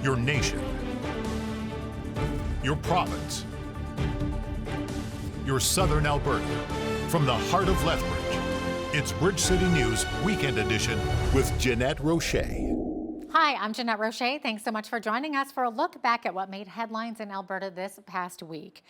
your nation, your province, your southern Alberta. From the heart of Lethbridge, it's Bridge City News Weekend Edition with Jeanette Roche. Hi, I'm Jeanette Roche. Thanks so much for joining us for a look back at what made headlines in Alberta this past week.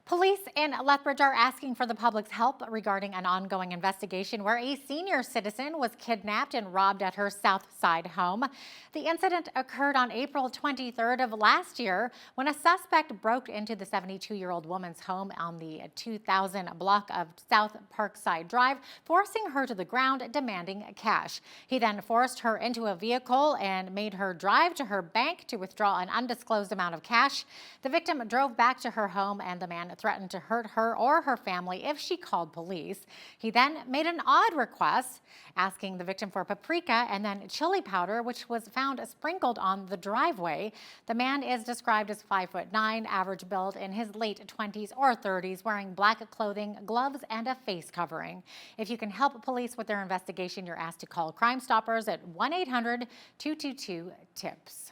Police in Lethbridge are asking for the public's help regarding an ongoing investigation where a senior citizen was kidnapped and robbed at her South Side home. The incident occurred on April 23rd of last year when a suspect broke into the 72-year-old woman's home on the 2000 block of South Parkside Drive, forcing her to the ground, demanding cash. He then forced her into a vehicle and made her drive to her bank to withdraw an undisclosed amount of cash. The victim drove back to her home and the man threatened to hurt her or her family if she called police. He then made an odd request, asking the victim for paprika and then chili powder, which was found sprinkled on the driveway. The man is described as 5'9", average build, in his late 20s or 30s, wearing black clothing, gloves, and a face covering. If you can help police with their investigation, you're asked to call Crime Stoppers at 1-800-222-TIPS.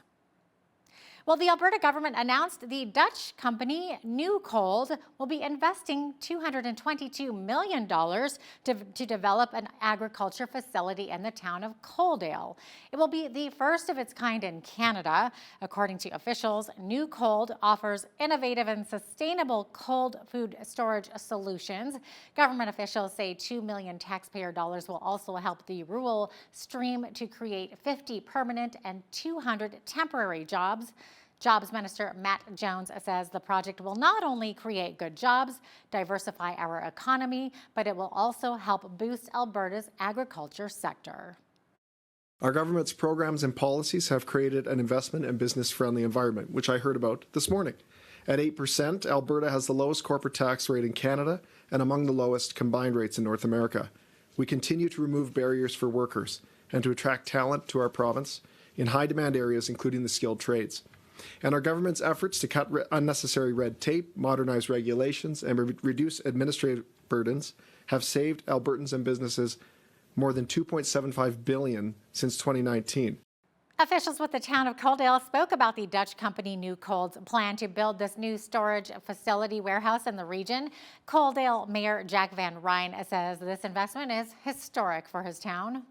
Well, the Alberta government announced the Dutch company Newcold will be investing $222 million to develop an agriculture facility in the town of Coaldale. It will be the first of its kind in Canada. According to officials, Newcold offers innovative and sustainable cold food storage solutions. Government officials say $2 million taxpayer dollars will also help the rural stream to create 50 permanent and 200 temporary jobs. Jobs Minister Matt Jones says the project will not only create good jobs, diversify our economy, but it will also help boost Alberta's agriculture sector. Our government's programs and policies have created an investment and business-friendly environment, which I heard about this morning. At 8%, Alberta has the lowest corporate tax rate in Canada and among the lowest combined rates in North America. We continue to remove barriers for workers and to attract talent to our province in high-demand areas, including the skilled trades. And our government's efforts to cut unnecessary red tape, modernize regulations, and reduce administrative burdens have saved Albertans and businesses more than $2.75 billion since 2019. Officials with the town of Coaldale spoke about the Dutch company Newcold's plan to build this new storage facility warehouse in the region. Coaldale Mayor Jack Van Ryn says this investment is historic for his town.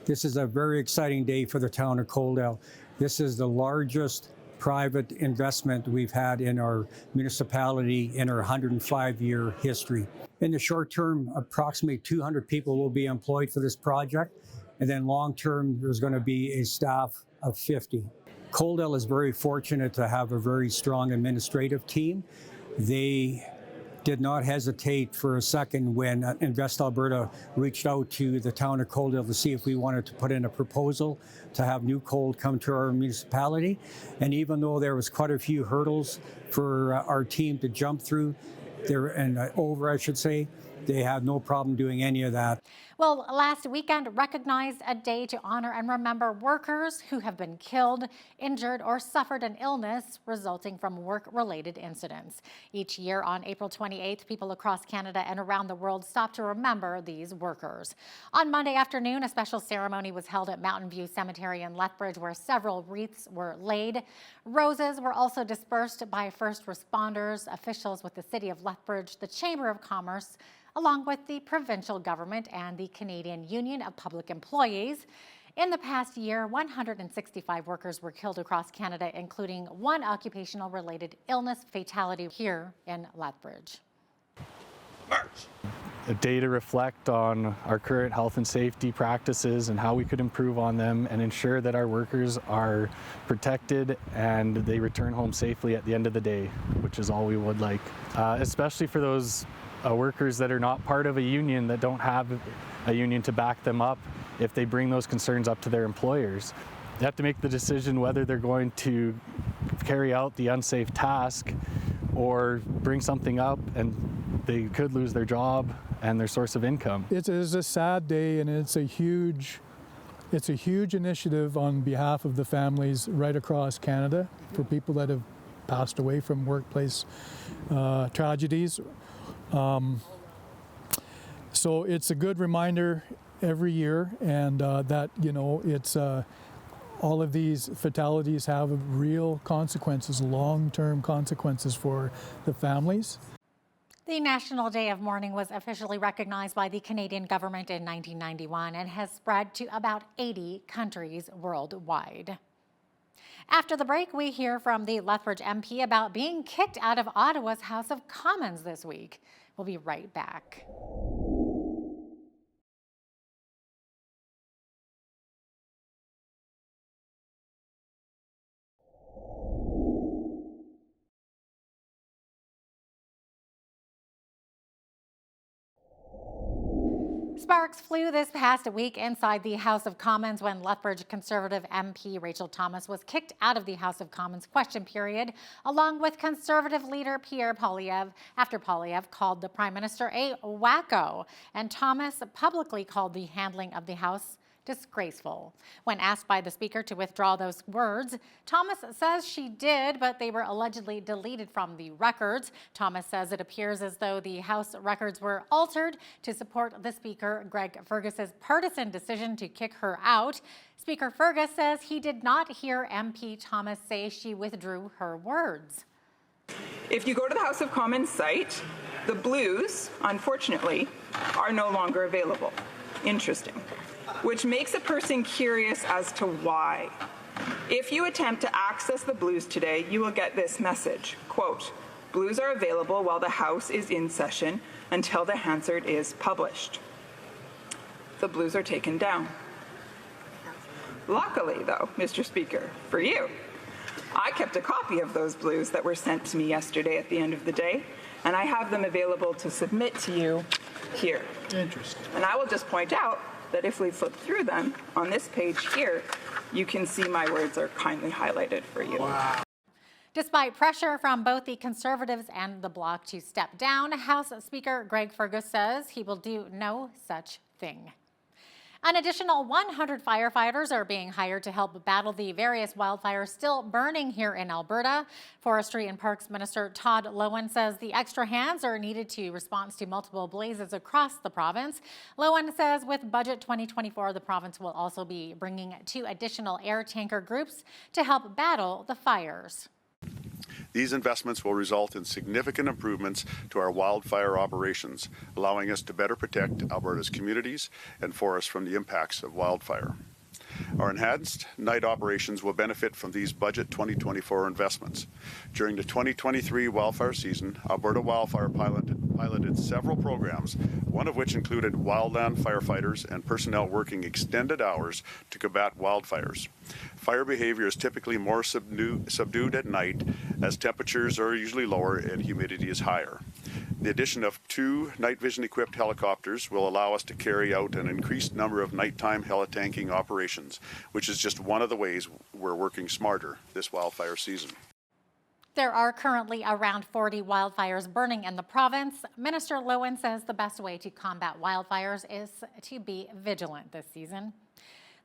This is a very exciting day for the town of Coaldale. This is the largest private investment we've had in our municipality in our 105-year history. In the short term, approximately 200 people will be employed for this project, and then long term, there's going to be a staff of 50. Coaldale is very fortunate to have a very strong administrative team. They did not hesitate for a second when Invest Alberta reached out to the town of Coaldale to see if we wanted to put in a proposal to have Newcold come to our municipality. And even though there was quite a few hurdles for our team to jump through, I should say, they had no problem doing any of that. Well, last weekend recognized a day to honor and remember workers who have been killed, injured, or suffered an illness resulting from work-related incidents. Each year on April 28th, people across Canada and around the world stop to remember these workers. On Monday afternoon, a special ceremony was held at Mountain View Cemetery in Lethbridge where several wreaths were laid. Roses were also dispersed by first responders, officials with the City of Lethbridge, the Chamber of Commerce, along with the provincial government and the Canadian Union of Public Employees. In the past year, 165 workers were killed across Canada, including one occupational-related illness fatality here in Lethbridge. A day to reflect on our current health and safety practices and how we could improve on them and ensure that our workers are protected and they return home safely at the end of the day, which is all we would like. Especially for those workers that are not part of a union, that don't have a union to back them up. If they bring those concerns up to their employers, they have to make the decision whether they're going to carry out the unsafe task or bring something up, and they could lose their job and their source of income. It is a sad day, and it's a huge initiative on behalf of the families right across Canada for people that have passed away from workplace tragedies. So it's a good reminder every year, and that, you know, it's all of these fatalities have real consequences, long-term consequences for the families. The National Day of Mourning was officially recognized by the Canadian government in 1991 and has spread to about 80 countries worldwide. After the break, we hear from the Lethbridge MP about being kicked out of Ottawa's House of Commons this week. We'll be right back. Sparks flew this past week inside the House of Commons when Lethbridge Conservative MP Rachel Thomas was kicked out of the House of Commons question period, along with Conservative leader Pierre Poilievre, after Poilievre called the Prime Minister a wacko, and Thomas publicly called the handling of the House disgraceful. When asked by the Speaker to withdraw those words, Thomas says she did, but they were allegedly deleted from the records. Thomas says it appears as though the House records were altered to support the Speaker, Greg Fergus's partisan decision to kick her out. Speaker Fergus says he did not hear MP Thomas say she withdrew her words. If you go to the House of Commons site, the blues, unfortunately, are no longer available. Interesting. Which makes a person curious as to why. If you attempt to access the blues today, you will get this message, quote, "Blues are available while the House is in session until the Hansard is published." The blues are taken down. Luckily, though, Mr. Speaker, for you, I kept a copy of those blues that were sent to me yesterday at the end of the day, and I have them available to submit to you here. Interesting. And I will just point out that if we flip through them, on this page here, you can see my words are kindly highlighted for you. Wow. Despite pressure from both the Conservatives and the Bloc to step down, House Speaker Greg Fergus says he will do no such thing. An additional 100 firefighters are being hired to help battle the various wildfires still burning here in Alberta. Forestry and Parks Minister Todd Loewen says the extra hands are needed to respond to multiple blazes across the province. Loewen says with Budget 2024, the province will also be bringing 2 additional air tanker groups to help battle the fires. These investments will result in significant improvements to our wildfire operations, allowing us to better protect Alberta's communities and forests from the impacts of wildfire. Our enhanced night operations will benefit from these Budget 2024 investments. During the 2023 wildfire season, Alberta Wildfire piloted several programs, one of which included wildland firefighters and personnel working extended hours to combat wildfires. Fire behavior is typically more subdued at night, as temperatures are usually lower and humidity is higher. The addition of 2 night vision equipped helicopters will allow us to carry out an increased number of nighttime helitanking operations, which is just one of the ways we're working smarter this wildfire season. There are currently around 40 wildfires burning in the province. Minister Loewen says the best way to combat wildfires is to be vigilant this season.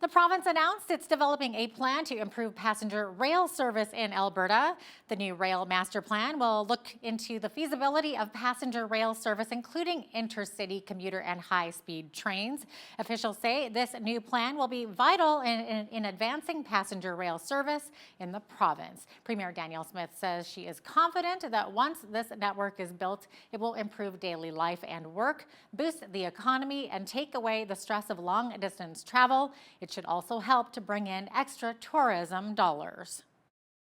The province announced it's developing a plan to improve passenger rail service in Alberta. The new rail master plan will look into the feasibility of passenger rail service, including intercity, commuter, and high-speed trains. Officials say this new plan will be vital in advancing passenger rail service in the province. Premier Danielle Smith says she is confident that once this network is built, it will improve daily life and work, boost the economy, and take away the stress of long-distance travel. It should also help to bring in extra tourism dollars.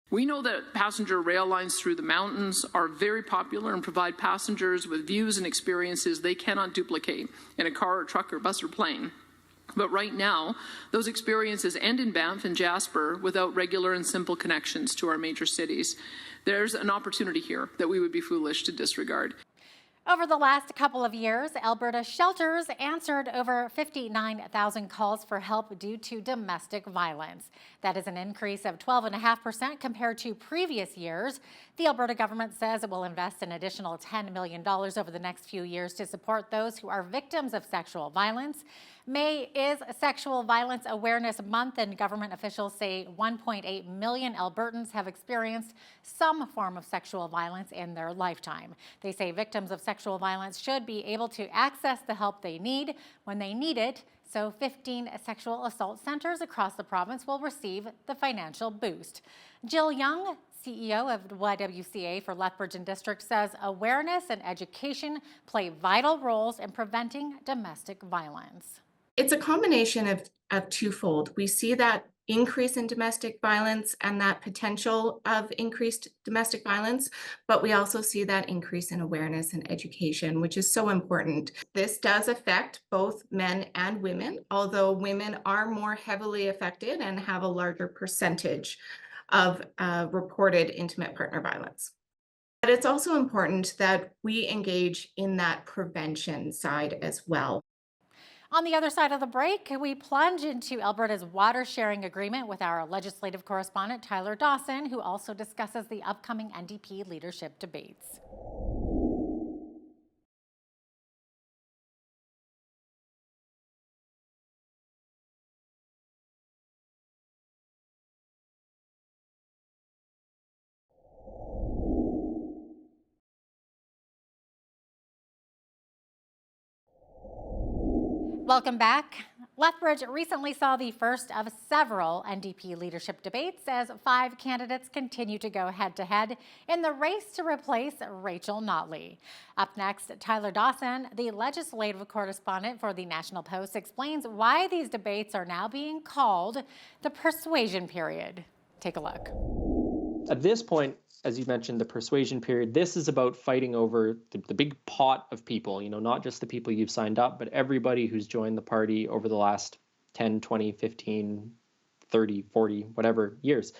We know that passenger rail lines through the mountains are very popular and provide passengers with views and experiences they cannot duplicate in a car or truck or bus or plane. But right now, those experiences end in Banff and Jasper without regular and simple connections to our major cities. There's an opportunity here that we would be foolish to disregard. Over the last couple of years, Alberta shelters answered over 59,000 calls for help due to domestic violence. That is an increase of 12.5% compared to previous years. The Alberta government says it will invest an additional $10 million over the next few years to support those who are victims of sexual violence. May is Sexual Violence Awareness Month, and government officials say 1.8 million Albertans have experienced some form of sexual violence in their lifetime. They say victims of sexual violence should be able to access the help they need when they need it, So 15 sexual assault centers across the province will receive the financial boost. Jill Young, CEO of YWCA for Lethbridge and District, says awareness and education play vital roles in preventing domestic violence. It's a combination of twofold. We see that increase in domestic violence and that potential of increased domestic violence, but we also see that increase in awareness and education, which is so important. This does affect both men and women, although women are more heavily affected and have a larger percentage of reported intimate partner violence. But it's also important that we engage in that prevention side as well. On the other side of the break, we plunge into Alberta's water sharing agreement with our legislative correspondent, Tyler Dawson, who also discusses the upcoming NDP leadership debates. Welcome back. Lethbridge recently saw the first of several NDP leadership debates as 5 candidates continue to go head-to-head in the race to replace Rachel Notley. Up next, Tyler Dawson, the legislative correspondent for the National Post, explains why these debates are now being called the persuasion period. Take a look. At this point, as you mentioned, the persuasion period, this is about fighting over the big pot of people, not just the people you've signed up, but everybody who's joined the party over the last 10, 20, 15, 30, 40, whatever years.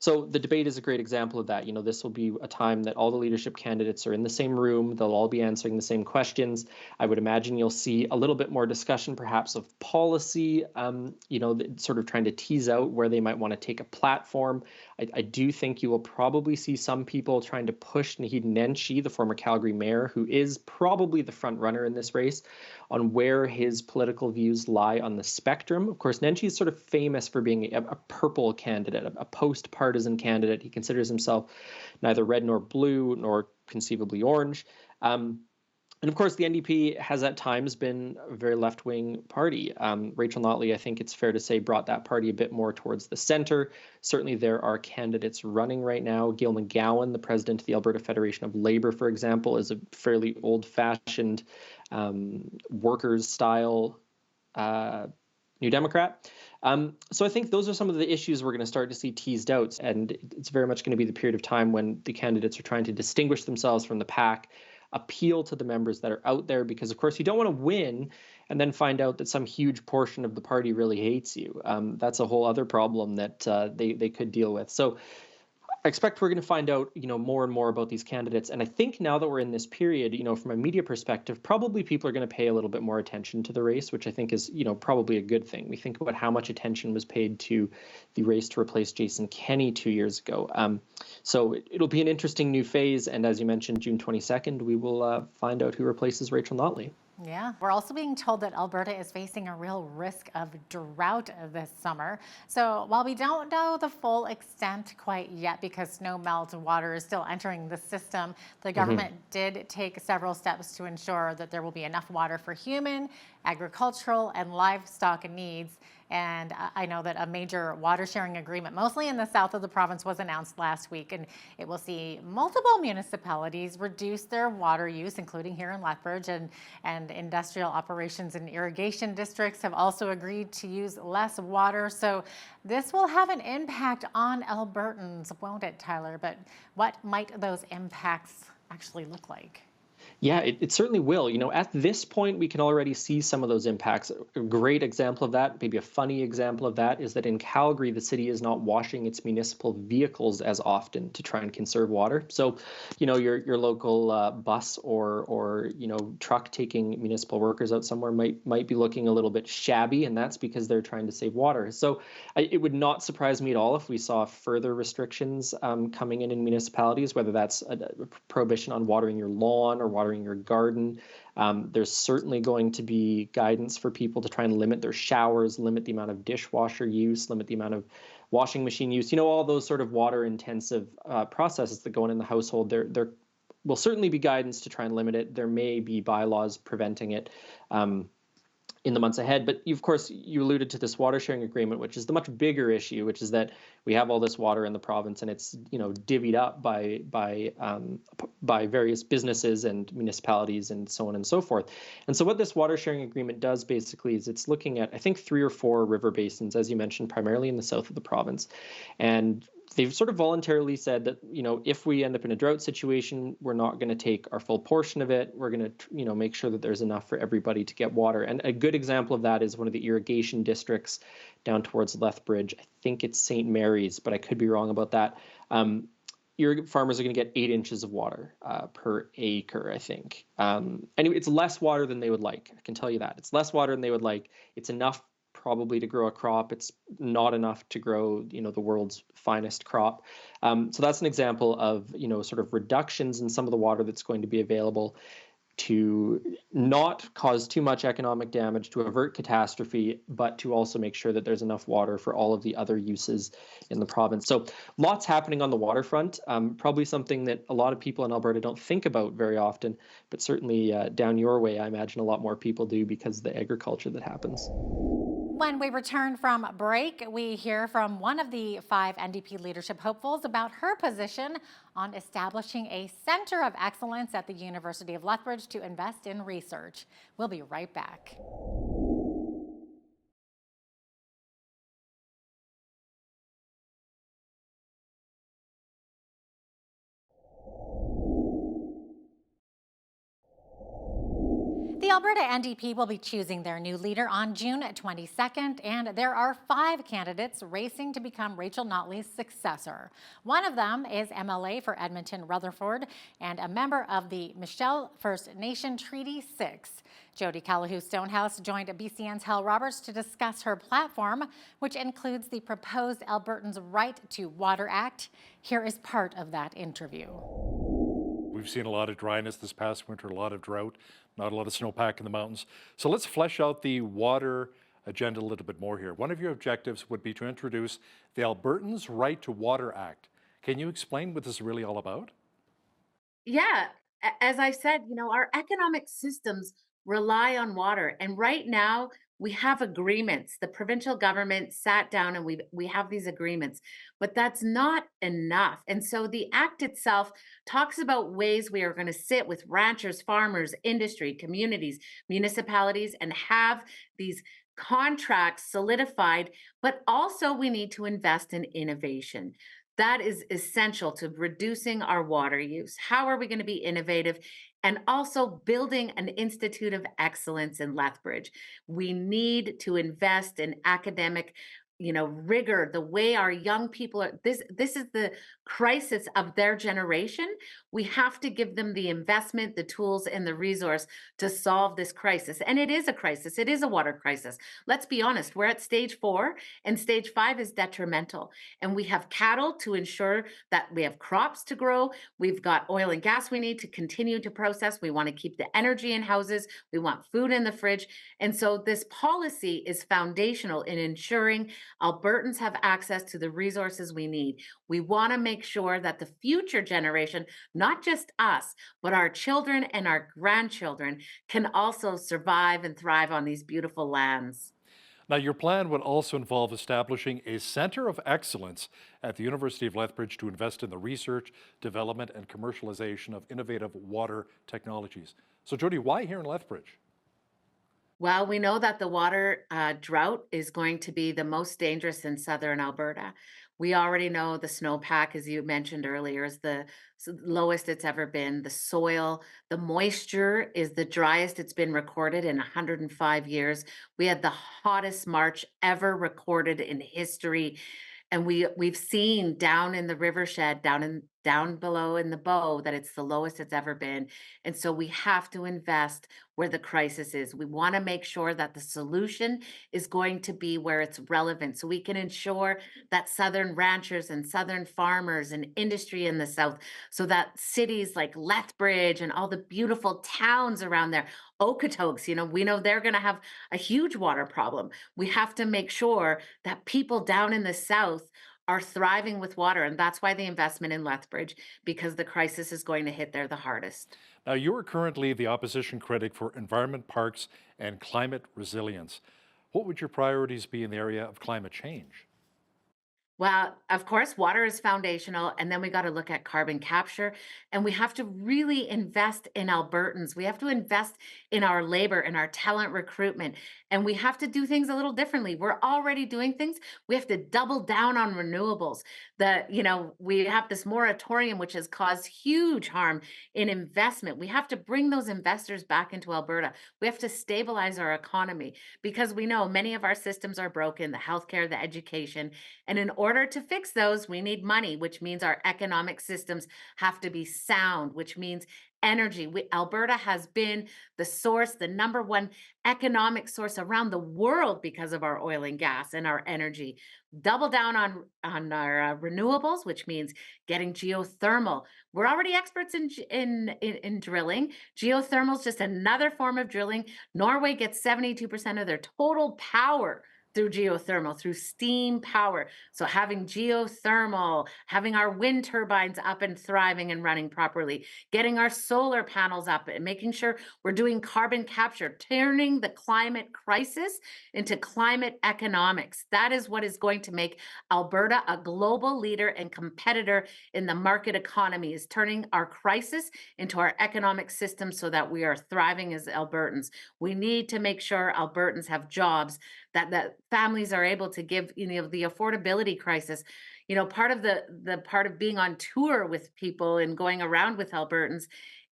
So the debate is a great example of that. This will be a time that all the leadership candidates are in the same room. They'll all be answering the same questions. I would imagine you'll see a little bit more discussion, perhaps, of policy, sort of trying to tease out where they might want to take a platform. I do think you will probably see some people trying to push Naheed Nenshi, the former Calgary mayor, who is probably the front runner in this race, on where his political views lie on the spectrum. Of course, Nenshi is sort of famous for being a purple candidate, a post-partisan candidate. He considers himself neither red nor blue, nor conceivably orange. And of course, the NDP has at times been a very left-wing party. Rachel Notley, I think it's fair to say, brought that party a bit more towards the center. Certainly, there are candidates running right now. Gail McGowan, the president of the Alberta Federation of Labour, for example, is a fairly old-fashioned workers-style New Democrat. So I think those are some of the issues we're going to start to see teased out. And it's very much going to be the period of time when the candidates are trying to distinguish themselves from the pack, appeal to the members that are out there, because, of course, you don't want to win and then find out that some huge portion of the party really hates you. That's a whole other problem that they could deal with. So I expect we're going to find out, more and more about these candidates. And I think now that we're in this period, from a media perspective, probably people are going to pay a little bit more attention to the race, which I think is, probably a good thing. We think about how much attention was paid to the race to replace Jason Kenney 2 years ago. So it'll be an interesting new phase. And as you mentioned, June 22nd, we will find out who replaces Rachel Notley. Yeah, we're also being told that Alberta is facing a real risk of drought this summer. So while we don't know the full extent quite yet because snow melt water is still entering the system, the government did take several steps to ensure that there will be enough water for human, agricultural, and livestock needs. And I know that a major water sharing agreement, mostly in the south of the province, was announced last week. And it will see multiple municipalities reduce their water use, including here in Lethbridge. And industrial operations and irrigation districts have also agreed to use less water. So this will have an impact on Albertans, won't it, Tyler? But what might those impacts actually look like? Yeah, it certainly will. At this point, we can already see some of those impacts. A great example of that, maybe a funny example of that, is that in Calgary, the city is not washing its municipal vehicles as often to try and conserve water. So, your local bus or truck taking municipal workers out somewhere might be looking a little bit shabby, and that's because they're trying to save water. So it would not surprise me at all if we saw further restrictions coming in municipalities, whether that's a prohibition on watering your lawn or watering your garden. There's certainly going to be guidance for people to try and limit their showers, limit the amount of dishwasher use, limit the amount of washing machine use. All those sort of water-intensive processes that go on in the household. There will certainly be guidance to try and limit it. There may be bylaws preventing it in in the months ahead. But of course, you alluded to this water sharing agreement, which is the much bigger issue, which is that we have all this water in the province and it's divvied up by various businesses and municipalities and so on and so forth. And so what this water sharing agreement does basically is it's looking at, I think, 3 or 4 river basins, as you mentioned, primarily in the south of the province. And they've sort of voluntarily said that, if we end up in a drought situation, we're not going to take our full portion of it. We're going to, make sure that there's enough for everybody to get water. And a good example of that is one of the irrigation districts down towards Lethbridge. I think it's St. Mary's, but I could be wrong about that. Farmers are going to get 8 inches of water per acre, I think. Anyway, it's less water than they would like. I can tell you that. It's less water than they would like. It's enough probably to grow a crop. It's not enough to grow, the world's finest crop. So that's an example of, sort of reductions in some of the water that's going to be available to not cause too much economic damage, to avert catastrophe, but to also make sure that there's enough water for all of the other uses in the province. So lots happening on the waterfront, probably something that a lot of people in Alberta don't think about very often, but certainly down your way, I imagine a lot more people do because of the agriculture that happens. When we return from break, we hear from one of the 5 NDP leadership hopefuls about her position on establishing a center of excellence at the University of Lethbridge to invest in research. We'll be right back. The Alberta NDP will be choosing their new leader on June 22nd, and there are 5 candidates racing to become Rachel Notley's successor. One of them is MLA for Edmonton Rutherford and a member of the Michelle First Nation Treaty 6. Jody Callahoo-Stonehouse joined BCN's Hal Roberts to discuss her platform, which includes the proposed Albertans' Right to Water Act. Here is part of that interview. We've seen a lot of dryness this past winter, a lot of drought, not a lot of snowpack in the mountains. So let's flesh out the water agenda a little bit more here. One of your objectives would be to introduce the Albertans' Right to Water Act. Can you explain what this is really all about? Yeah, as I said, our economic systems rely on water. And right now, we have agreements. The provincial government sat down and we have these agreements, but that's not enough. And so the act itself talks about ways we are going to sit with ranchers, farmers, industry, communities, municipalities, and have these contracts solidified, but also we need to invest in innovation. That is essential to reducing our water use. How are we going to be innovative? And also building an institute of excellence in Lethbridge. We need to invest in academic rigor, the way our young people are. This is the crisis of their generation. We have to give them the investment, the tools, and the resource to solve this crisis. And it is a crisis. It is a water crisis. Let's be honest. We're at stage 4, and stage 5 is detrimental. And we have cattle to ensure that we have crops to grow. We've got oil and gas we need to continue to process. We want to keep the energy in houses. We want food in the fridge. And so this policy is foundational in ensuring Albertans have access to the resources we need. We want to make sure that the future generation, not just us, but our children and our grandchildren, can also survive and thrive on these beautiful lands. Now, your plan would also involve establishing a center of excellence at the University of Lethbridge to invest in the research, development, and commercialization of innovative water technologies. So, Jody, why here in Lethbridge? Well, we know that the water drought is going to be the most dangerous in southern Alberta. We already know the snowpack, as you mentioned earlier, is the lowest it's ever been. The soil, the moisture is the driest it's been recorded in 105 years. We had the hottest March ever recorded in history. And we've seen down in the rivershed, down below in the Bow, that it's the lowest it's ever been. And so we have to invest where the crisis is. We want to make sure that the solution is going to be where it's relevant, so we can ensure that southern ranchers and southern farmers and industry in the south, so that cities like Lethbridge and all the beautiful towns around there, Okotoks, we know they're going to have a huge water problem. We have to make sure that people down in the south are thriving with water. And that's why the investment in Lethbridge, because the crisis is going to hit there the hardest. Now, you are currently the opposition critic for environment, parks, and climate resilience. What would your priorities be in the area of climate change? Well, of course, water is foundational. And then we got to look at carbon capture. And we have to really invest in Albertans. We have to invest in our labor and our talent recruitment. And we have to do things a little differently. We're already doing things. We have to double down on renewables. We have this moratorium, which has caused huge harm in investment. We have to bring those investors back into Alberta. We have to stabilize our economy because we know many of our systems are broken, the healthcare, the education. And in order to fix those, we need money, which means our economic systems have to be sound, which means energy. Alberta has been the source, the number one economic source around the world because of our oil and gas and our energy. Double down on our renewables, which means getting geothermal. We're already experts in drilling. Geothermal is just another form of drilling. Norway gets 72% of their total power through geothermal, through steam power. So having geothermal, having our wind turbines up and thriving and running properly, getting our solar panels up and making sure we're doing carbon capture, turning the climate crisis into climate economics. That is what is going to make Alberta a global leader and competitor in the market economy, is turning our crisis into our economic system so that we are thriving as Albertans. We need to make sure Albertans have jobs, that families are able to give, the affordability crisis. Part of the part of being on tour with people and going around with Albertans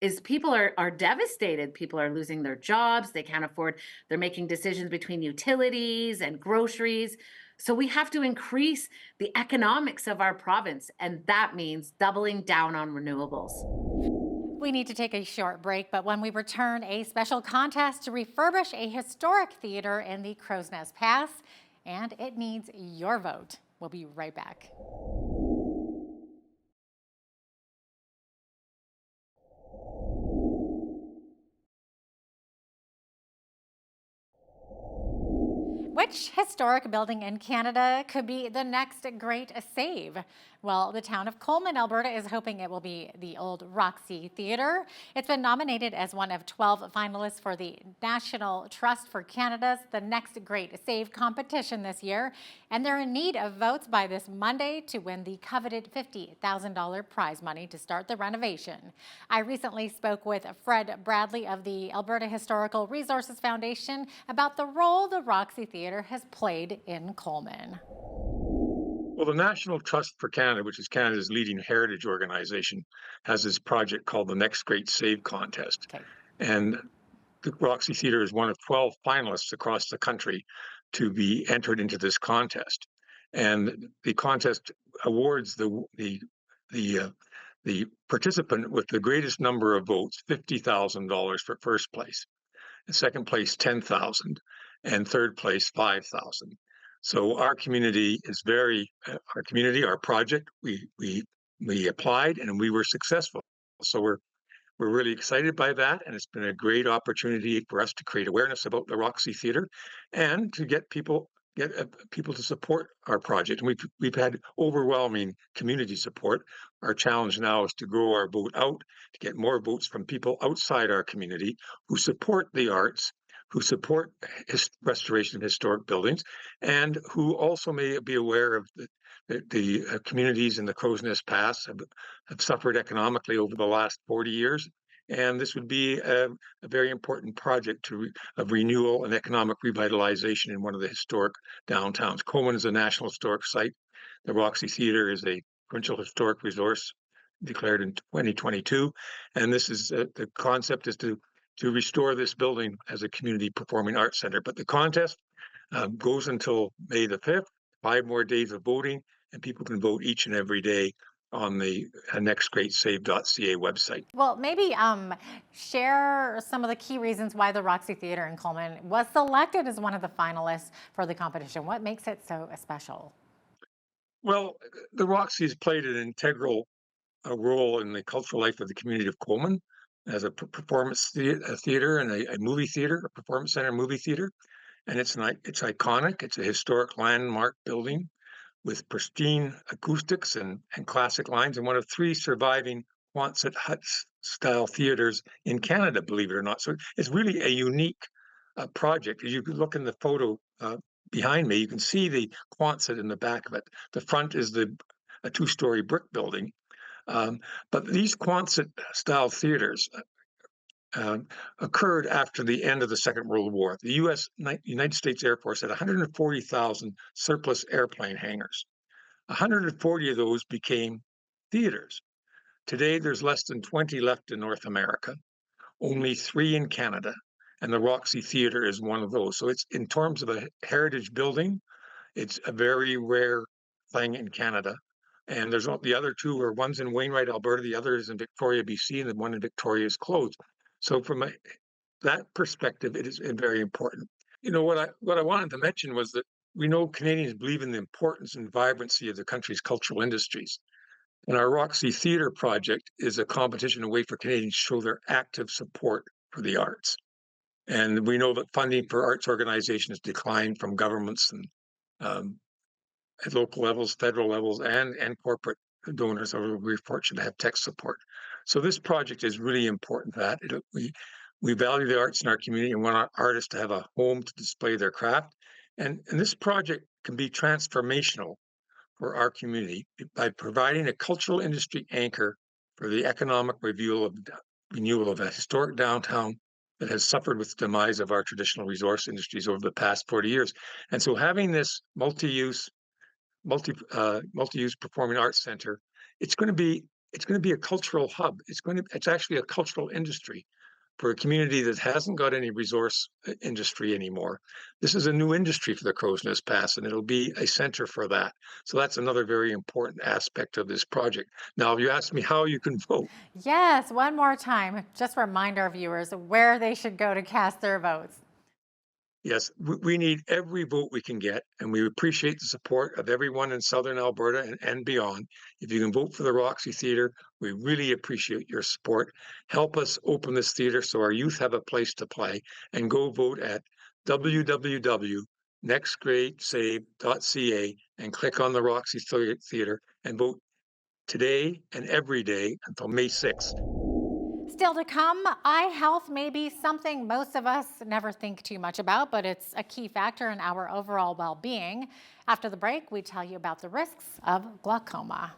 is people are devastated. People are losing their jobs. They can't afford, they're making decisions between utilities and groceries. So we have to increase the economics of our province, and that means doubling down on renewables. We need to take a short break, but when we return, a special contest to refurbish a historic theater in the Crow's Nest Pass, and it needs your vote. We'll be right back. Which historic building in Canada could be the next great save? Well, the town of Coleman, Alberta is hoping it will be the old Roxy Theatre. It's been nominated as one of 12 finalists for the National Trust for Canada's The Next Great Save competition this year, and they're in need of votes by this Monday to win the coveted $50,000 prize money to start the renovation. I recently spoke with Fred Bradley of the Alberta Historical Resources Foundation about the role the Roxy Theatre has played in Coleman. Well, the National Trust for Canada, which is Canada's leading heritage organization, has this project called the Next Great Save Contest. Okay. And the Roxy Theatre is one of 12 finalists across the country to be entered into this contest. And the contest awards the participant with the greatest number of votes, $50,000 for first place. In second place, $10,000, and third place, $5,000. So our community is our project, we applied and we were successful. So we're really excited by that, and it's been a great opportunity for us to create awareness about the Roxy Theatre and to get people to support our project. And we've had overwhelming community support. Our challenge now is to grow our vote out, to get more votes from people outside our community who support the arts, who support restoration of historic buildings, and who also may be aware of the communities in the Crow's Nest Pass have suffered economically over the last 40 years. And this would be a very important project of renewal and economic revitalization in one of the historic downtowns. Coleman is a National Historic Site. The Roxy Theatre is a Provincial Historic Resource declared in 2022. And this is the concept is to restore this building as a community performing arts center. But the contest goes until May the 5th, 5 more days of voting, and people can vote each and every day on the nextgreatsave.ca website. Well, maybe share some of the key reasons why the Roxy Theatre in Coleman was selected as one of the finalists for the competition. What makes it so special? Well, the Roxy has played an integral role in the cultural life of the community of Coleman as a performance theater and a movie theater, a performance center movie theater. And it's iconic. It's a historic landmark building with pristine acoustics and classic lines, and one of 3 surviving Quonset hut-style theaters in Canada, believe it or not. So it's really a unique project. As you can look in the photo behind me, you can see the Quonset in the back of it. The front is a 2-story brick building. But these Quonset-style theaters occurred after the end of the Second World War. The United States Air Force had 140,000 surplus airplane hangars. 140 of those became theaters. Today, there's less than 20 left in North America, only 3 in Canada, and the Roxy Theatre is one of those. So it's, in terms of a heritage building, it's a very rare thing in Canada. And there's the other 2 are, one's in Wainwright, Alberta, the other is in Victoria, BC, and the one in Victoria is closed. So from that perspective, it is very important. You know, what I wanted to mention was that we know Canadians believe in the importance and vibrancy of the country's cultural industries. And our Roxy Theatre project is a competition, a way for Canadians to show their active support for the arts. And we know that funding for arts organizations declined from governments and at local levels, federal levels, and corporate donors. We're fortunate to have tech support. So this project is really important. That we value the arts in our community and want our artists to have a home to display their craft. And this project can be transformational for our community by providing a cultural industry anchor for the economic renewal of a historic downtown that has suffered with the demise of our traditional resource industries over the past 40 years. And so having this multi-use performing arts center, it's going to be a cultural hub. It's actually a cultural industry for a community that hasn't got any resource industry anymore. This is a new industry for the Crow's Nest Pass, and it'll be a center for that. So that's another very important aspect of this project. Now, if you ask me how you can vote. Yes, one more time. Just remind our viewers where they should go to cast their votes. Yes, we need every vote we can get, and we appreciate the support of everyone in Southern Alberta and beyond. If you can vote for the Roxy Theatre, we really appreciate your support. Help us open this theatre so our youth have a place to play, and go vote at www.nextgradesave.ca and click on the Roxy Theatre and vote today and every day until May 6th. Still to come, eye health may be something most of us never think too much about, but it's a key factor in our overall well-being. After the break, we tell you about the risks of glaucoma.